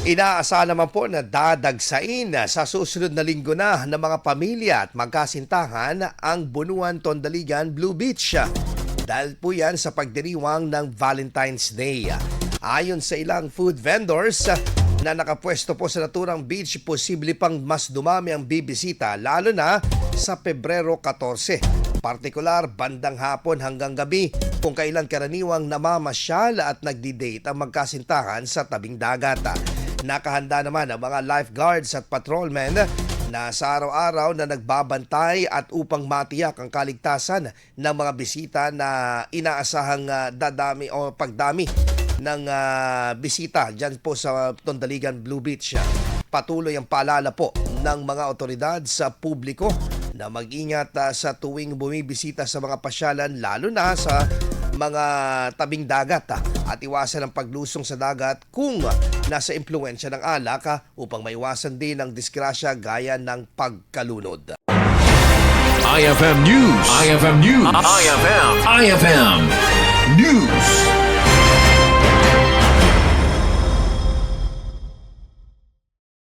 Inaasahan naman po na dadagsain sa susunod na linggo na ng mga pamilya at magkasintahan ang Bunuan Tondaligan Blue Beach. Dahil po yan sa pagdiriwang ng Valentine's Day. Ayon sa ilang food vendors na nakapwesto po sa naturang beach, posible pang mas dumami ang bibisita lalo na sa Pebrero 14. Partikular bandang hapon hanggang gabi kung kailan karaniwang namamasyal at nagdi-date ang magkasintahan sa tabing dagat. Nakahanda naman ang mga lifeguards at patrolmen na sa araw-araw na nagbabantay at upang matiyak ang kaligtasan ng mga bisita na inaasahang dadami o pagdami ng bisita dyan po sa Tondaligan Blue Beach. Patuloy ang paalala po ng mga otoridad sa publiko na mag-ingat sa tuwing bumibisita sa mga pasyalan lalo na sa mga tabing dagat at iwasan ang paglusong sa dagat kung nasa impluensya ng alak upang maiwasan din ang disgrasya gaya ng pagkalunod. IFM News. IFM News. IFM News.